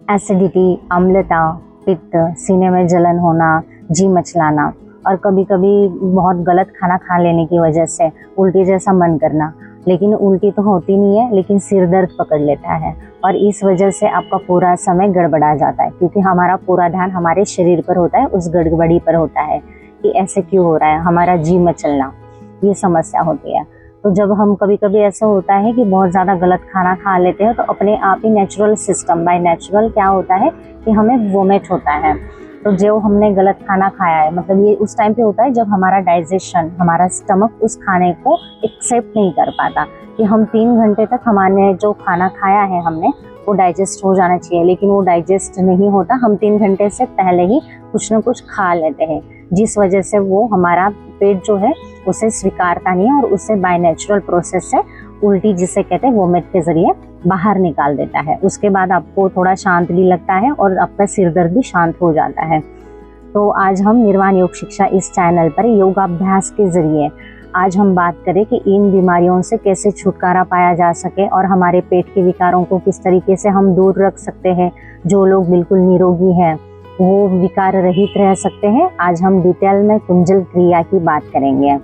Acidity, अम्लता, पित्त, सीने में जलन होना, जी मचलाना और कभी कभी बहुत गलत खाना खा लेने की वजह से उल्टी जैसा मन करना। लेकिन उल्टी तो होती नहीं है, लेकिन सिर दर्द पकड़ लेता है और इस वजह से आपका पूरा समय गड़बड़ा जाता है, क्योंकि हमारा पूरा ध्यान हमारे शरीर पर होता है, उस गड़बड़ी पर होता है कि ऐसे क्यों हो रहा है, हमारा जी मचलना, ये समस्या होती है। तो जब हम कभी कभी ऐसा होता है कि बहुत ज़्यादा गलत खाना खा लेते हैं तो अपने आप ही नेचुरल सिस्टम बाय नेचुरल क्या होता है कि हमें वोमिट होता है। तो जो हमने गलत खाना खाया है, मतलब ये उस टाइम पे होता है जब हमारा डाइजेशन, हमारा स्टमक उस खाने को एक्सेप्ट नहीं कर पाता कि हम 3 घंटे तक हमारे जो खाना खाया है हमने वो डाइजेस्ट हो जाना चाहिए, लेकिन वो डाइजेस्ट नहीं होता। हम 3 घंटे से पहले ही कुछ ना कुछ खा लेते हैं, जिस वजह से वो हमारा पेट जो है उसे स्वीकारता नहीं है और उसे बाय नेचुरल प्रोसेस से उल्टी, जिसे कहते हैं वोमिट के जरिए बाहर निकाल देता है। उसके बाद आपको थोड़ा शांत भी लगता है और आपका सिर दर्द भी शांत हो जाता है। तो आज हम निर्वाण योग शिक्षा इस चैनल पर योगाभ्यास के जरिए आज हम बात करें कि इन बीमारियों से कैसे छुटकारा पाया जा सके और हमारे पेट के विकारों को किस तरीके से हम दूर रख सकते हैं। जो लोग बिल्कुल निरोगी हैं वो विकार रहित रह सकते हैं। आज हम डिटेल में कुंजल क्रिया की बात करेंगे।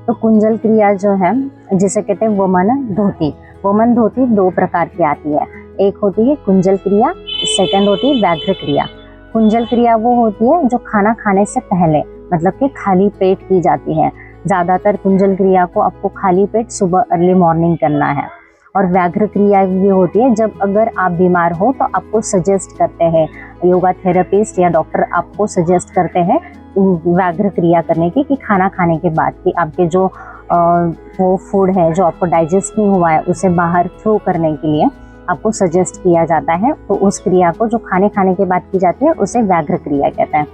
तो कुंजल क्रिया जो है, जिसे कहते हैं वमन धोती। वमन धोती 2 प्रकार की आती है, एक होती है कुंजल क्रिया, सेकंड होती है व्याघ्र क्रिया। कुंजल क्रिया वो होती है जो खाना खाने से पहले, मतलब कि खाली पेट की जाती है। ज़्यादातर कुंजल क्रिया को आपको खाली पेट सुबह अर्ली मॉर्निंग करना है। और व्याघ्र क्रिया ये होती है जब अगर आप बीमार हो तो आपको सजेस्ट करते हैं योगा थेरेपिस्ट या डॉक्टर, आपको सजेस्ट करते हैं व्याघ्र क्रिया करने की, कि खाना खाने के बाद कि आपके जो वो फूड है जो आपको डाइजेस्ट नहीं हुआ है उसे बाहर थ्रो करने के लिए आपको सजेस्ट किया जाता है। तो उस क्रिया को जो खाने के बाद की जाती है उसे व्याघ्र क्रिया कहते हैं।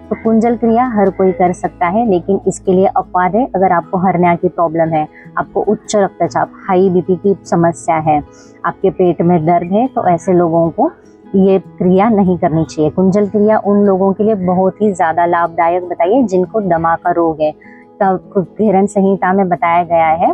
तो कुंजल क्रिया हर कोई कर सकता है, लेकिन इसके लिए अपवाद है। अगर आपको हर्निया की प्रॉब्लम है, आपको उच्च रक्तचाप, हाई बीपी की समस्या है, आपके पेट में दर्द है, तो ऐसे लोगों को ये क्रिया नहीं करनी चाहिए। कुंजल क्रिया उन लोगों के लिए बहुत ही ज़्यादा लाभदायक बताइए जिनको दमा का रोग है। तब घेरन संहिता में बताया गया है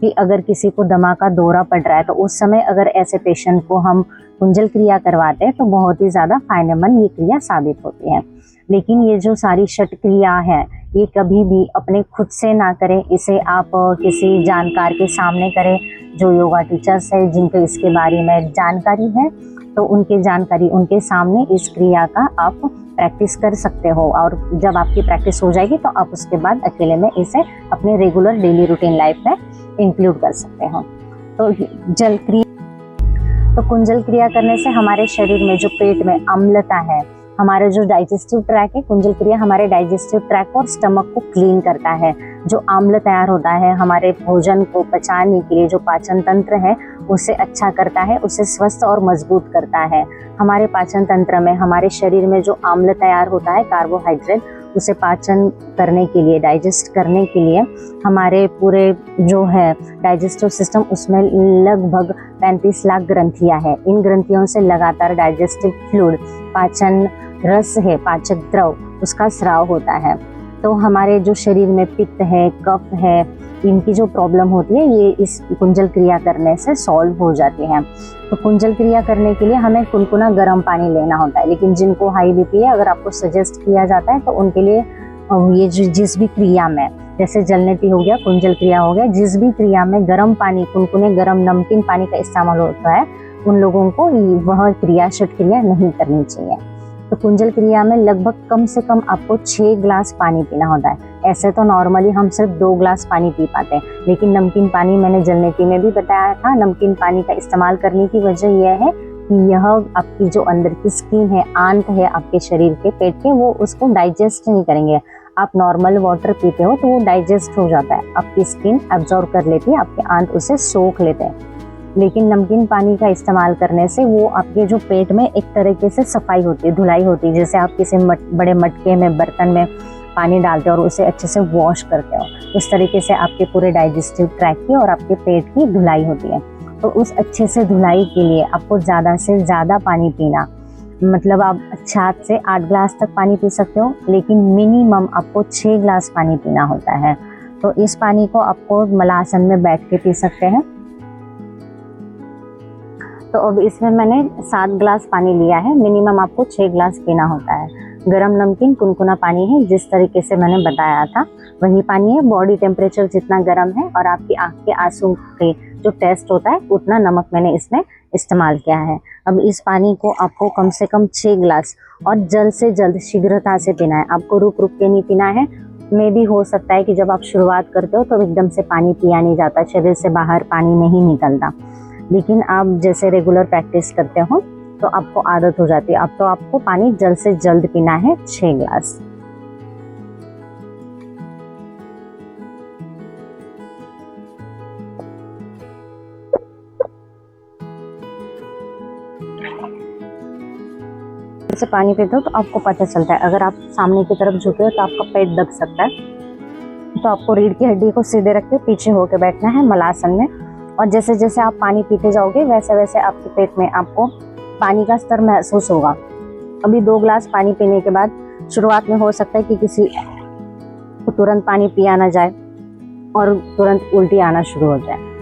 कि अगर किसी को दमा का दौरा पड़ रहा है तो उस समय अगर ऐसे पेशेंट को हम कुंजल क्रिया करवाते हैं तो बहुत ही ज़्यादा फायदेमंद ये क्रिया साबित होती है। लेकिन ये जो सारी षट क्रिया है ये कभी भी अपने खुद से ना करें, इसे आप किसी जानकार के सामने करें, जो योगा टीचर्स है जिनको इसके बारे में जानकारी है, तो उनके जानकारी उनके सामने इस क्रिया का आप प्रैक्टिस कर सकते हो। और जब आपकी प्रैक्टिस हो जाएगी तो आप उसके बाद अकेले में इसे अपने रेगुलर डेली रूटीन लाइफ में इंक्लूड कर सकते हो। तो जल क्रिया, तो कुंजल क्रिया करने से हमारे शरीर में जो पेट में अम्लता है, हमारे जो डाइजेस्टिव ट्रैक है, कुंजल क्रिया हमारे डाइजेस्टिव ट्रैक और स्टमक को क्लीन करता है। जो आम्ल तैयार होता है हमारे भोजन को पचाने के लिए, जो पाचन तंत्र है उसे अच्छा करता है, उसे स्वस्थ और मजबूत करता है। हमारे पाचन तंत्र में, हमारे शरीर में जो आम्ल तैयार होता है कार्बोहाइड्रेट, उसे पाचन करने के लिए, डाइजेस्ट करने के लिए हमारे पूरे जो है डाइजेस्टिव सिस्टम, उसमें लगभग 35 लाख ग्रंथियां हैं। इन ग्रंथियों से लगातार डाइजेस्टिव फ्लूइड, पाचन रस है, पाचक द्रव, उसका स्राव होता है। तो हमारे जो शरीर में पित्त है, कफ है, इनकी जो प्रॉब्लम होती है ये इस कुंजल क्रिया करने से सॉल्व हो जाती है। तो कुंजल क्रिया करने के लिए हमें कुनकुना गर्म पानी लेना होता है, लेकिन जिनको हाई बीपी है, अगर आपको सजेस्ट किया जाता है तो उनके लिए ये जिस भी क्रिया में, जैसे जलनेती हो गया, कुंजल क्रिया हो गया, जिस भी क्रिया में गर्म पानी, कुनकुने गर्म नमकीन पानी का इस्तेमाल होता है, उन लोगों को वह क्रिया, षट क्रिया नहीं करनी चाहिए। तो कुंजल क्रिया में लगभग कम से कम आपको 6 ग्लास पानी पीना होता है। ऐसे तो नॉर्मली हम सिर्फ 2 ग्लास पानी पी पाते हैं, लेकिन नमकीन पानी, मैंने जलनेती में भी बताया था, नमकीन पानी का इस्तेमाल करने की वजह यह है कि यह आपकी जो अंदर की स्किन है, आंत है आपके शरीर के, पेट के, वो उसको डाइजेस्ट नहीं करेंगे। आप नॉर्मल वाटर पीते हो तो वो डाइजेस्ट हो जाता है, आपकी स्किन एब्जॉर्ब कर लेती है, आपके आंत उसे सोख लेते हैं। लेकिन नमकीन पानी का इस्तेमाल करने से वो आपके जो पेट में एक तरीके से सफाई होती है, धुलाई होती है। जैसे आप किसी बड़े मटके में, बर्तन में पानी डालते हो और उसे अच्छे से वॉश करते हो, उस तरीके से आपके पूरे डाइजेस्टिव ट्रैक की और आपके पेट की धुलाई होती है। तो उस अच्छे से धुलाई के लिए आपको ज़्यादा से ज़्यादा पानी पीना, मतलब आप 7 से 8 ग्लास तक पानी पी सकते हो, लेकिन मिनिमम आपको 6 ग्लास पानी पीना होता है। तो इस पानी को आपको मलासन में बैठ के पी सकते हैं। तो अब इसमें मैंने 7 ग्लास पानी लिया है। मिनिमम आपको 6 ग्लास पीना होता है। गरम नमकीन कुनकुना पानी है, जिस तरीके से मैंने बताया था वही पानी है। बॉडी टेम्परेचर जितना गर्म है और आपकी आँख के आंसू के जो टेस्ट होता है उतना नमक मैंने इसमें इस्तेमाल किया है। अब इस पानी को आपको कम से कम 6 ग्लास और जल्द से जल्द शीघ्रता से पीना है। आपको रुक रुक के नहीं पीना है। में भी हो सकता है कि जब आप शुरुआत करते हो तो एकदम से पानी पिया नहीं जाता, शरीर से बाहर पानी नहीं निकलता, लेकिन आप जैसे रेगुलर प्रैक्टिस करते हो तो आपको आदत हो जाती है। अब तो आपको पानी जल्द से जल्द पीना है, 6 ग्लास। जैसे पानी पीते हो तो आपको पता चलता है, अगर आप सामने की तरफ झुके हो तो आपका पेट दब सकता है, तो आपको रीढ़ की हड्डी को सीधे रख के पीछे होकर बैठना है मलासन में। और जैसे जैसे आप पानी पीते जाओगे वैसे वैसे आपके पेट में आपको पानी का स्तर महसूस होगा। अभी 2 ग्लास पानी पीने के बाद शुरुआत में हो सकता है कि किसी को तुरंत पानी पिया ना जाए और तुरंत उल्टी आना शुरू हो जाए।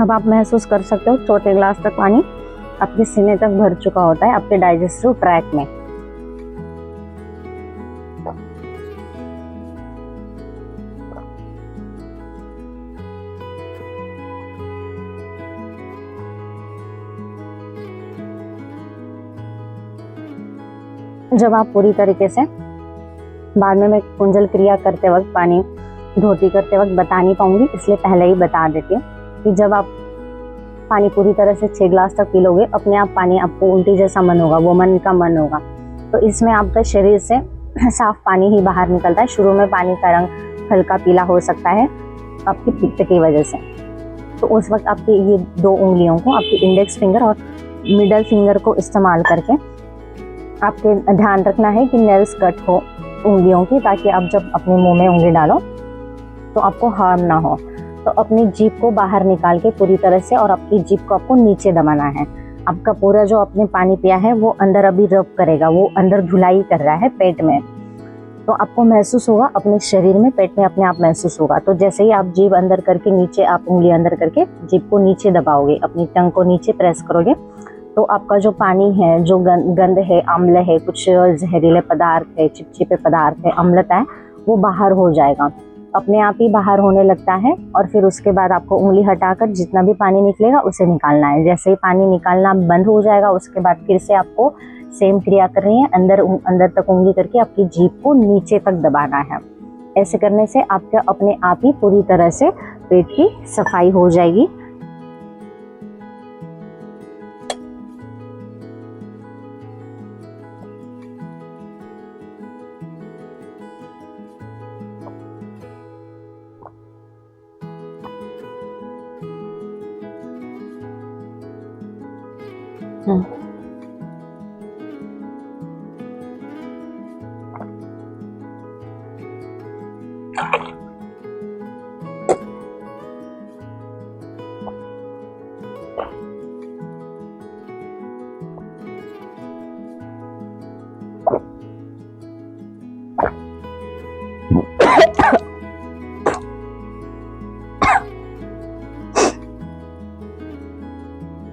अब आप महसूस कर सकते हो चौथे ग्लास तक पानी आपके सीने तक भर चुका होता है, आपके डाइजेस्टिव ट्रैक में। जब आप पूरी तरीके से, बाद में मैं कुंजल क्रिया करते वक्त, पानी धोती करते वक्त बता नहीं पाऊंगी, इसलिए पहले ही बता देती हूँ कि जब आप पानी पूरी तरह से 6 ग्लास तक पी लोगे, अपने आप पानी आपको उल्टी जैसा मन होगा, वो मन का मन होगा। तो इसमें आपका शरीर से साफ पानी ही बाहर निकलता है। शुरू में पानी का रंग हल्का पीला हो सकता है आपकी पित्त की वजह से। तो उस वक्त आपकी ये 2 उंगलियों को, आपकी इंडेक्स फिंगर और मिडल फिंगर को इस्तेमाल करके आपके ध्यान रखना है कि नेल्स कट हो उंगलियों की, ताकि आप जब अपने मुंह में उंगली डालो तो आपको हार्म ना हो। तो अपनी जीभ को बाहर निकाल के पूरी तरह से, और आपकी जीभ को आपको नीचे दबाना है। आपका पूरा जो आपने पानी पिया है वो अंदर अभी रब करेगा, वो अंदर धुलाई कर रहा है पेट में। तो आपको महसूस होगा अपने शरीर में, पेट में अपने आप महसूस होगा। तो जैसे ही आप जीभ अंदर करके नीचे, आप उंगली अंदर करके जीभ को नीचे दबाओगे, अपनी टंग को नीचे प्रेस करोगे, तो आपका जो पानी है, जो गंध है, अम्ल है, कुछ जहरीले पदार्थ है, चिपचिपे पदार्थ है, अम्लता है, वो बाहर हो जाएगा, अपने आप ही बाहर होने लगता है। और फिर उसके बाद आपको उंगली हटाकर जितना भी पानी निकलेगा उसे निकालना है। जैसे ही पानी निकालना बंद हो जाएगा, उसके बाद फिर से आपको सेम क्रिया कर रही है, अंदर तक उंगली करके आपकी जीभ को नीचे तक दबाना है। ऐसे करने से आपके अपने आप ही पूरी तरह से पेट की सफाई हो जाएगी।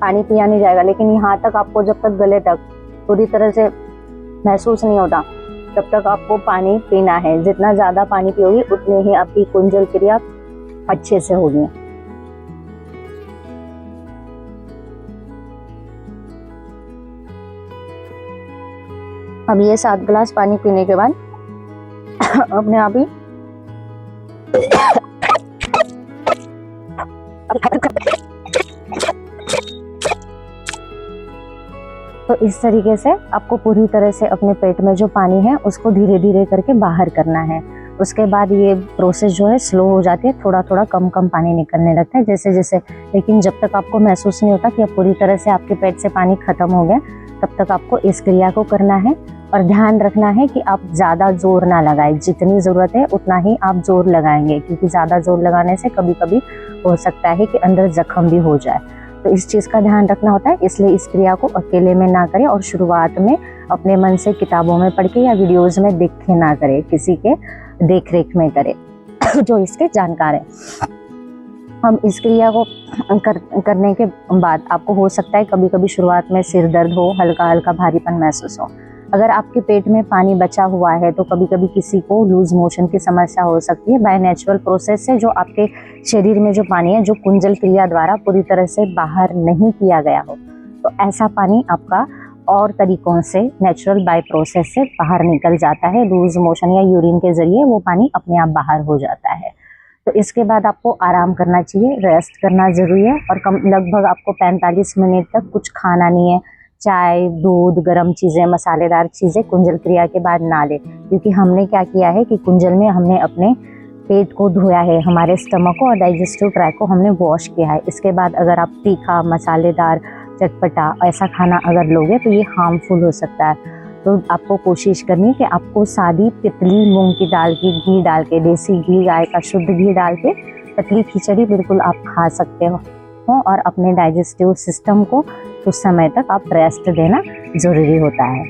पानी पिया नहीं जाएगा, लेकिन यहाँ तक आपको जब तक गले तक पूरी तरह से महसूस नहीं होता तब तक आपको पानी पीना है। जितना ज्यादा पानी पियोगी उतनी ही आपकी कुंजल क्रिया अच्छे से होगी। अब ये 7 ग्लास पानी पीने के बाद अपने आप ही तो इस तरीके से आपको पूरी तरह से अपने पेट में जो पानी है उसको धीरे धीरे करके बाहर करना है। उसके बाद ये प्रोसेस जो है स्लो हो जाती है, थोड़ा थोड़ा कम कम पानी निकलने लगता है जैसे जैसे। लेकिन जब तक आपको महसूस नहीं होता कि अब पूरी तरह से आपके पेट से पानी खत्म हो गया, तब तक आपको इस क्रिया को करना है। और ध्यान रखना है कि आप ज़्यादा जोर ना लगाएं, जितनी ज़रूरत है उतना ही आप जोर लगाएंगे, क्योंकि ज़्यादा जोर लगाने से कभी कभी हो सकता है कि अंदर जख्म भी हो जाए। तो इस चीज़ का ध्यान रखना होता है, इसलिए इस क्रिया को अकेले में ना करें और शुरुआत में अपने मन से किताबों में पढ़ के या वीडियोज़ में देख के ना करें, किसी के देख रेख में करें जो इसके जानकार हैं। हम इस क्रिया को करने के बाद आपको हो सकता है कभी कभी शुरुआत में सिर दर्द हो, हल्का हल्का भारीपन महसूस हो। अगर आपके पेट में पानी बचा हुआ है तो कभी कभी किसी को लूज मोशन की समस्या हो सकती है। बाय नेचुरल प्रोसेस से जो आपके शरीर में जो पानी है, जो कुंजल क्रिया द्वारा पूरी तरह से बाहर नहीं किया गया हो, तो ऐसा पानी आपका और तरीकों से नेचुरल बाय प्रोसेस से बाहर निकल जाता है। लूज मोशन या यूरिन के जरिए वो पानी अपने आप बाहर हो जाता है। तो इसके बाद आपको आराम करना चाहिए, रेस्ट करना ज़रूरी है और लगभग आपको 45 मिनट तक कुछ खाना नहीं है। चाय, दूध, गर्म चीज़ें, मसालेदार चीज़ें कुंजल क्रिया के बाद ना लें, क्योंकि हमने क्या किया है कि कुंजल में हमने अपने पेट को धोया है, हमारे स्टमक को और डाइजेस्टिव ट्रैक को हमने वॉश किया है। इसके बाद अगर आप तीखा, मसालेदार, चटपटा ऐसा खाना अगर लोगे तो ये हार्मफुल हो सकता है। तो आपको कोशिश करनी है कि आपको सादी पतली मूंग की दाल की घी डाल के, देसी घी, गाय का शुद्ध घी डाल के पतली खिचड़ी बिल्कुल आप खा सकते हो और अपने डाइजेस्टिव सिस्टम को कुछ समय तक आप रेस्ट देना ज़रूरी होता है।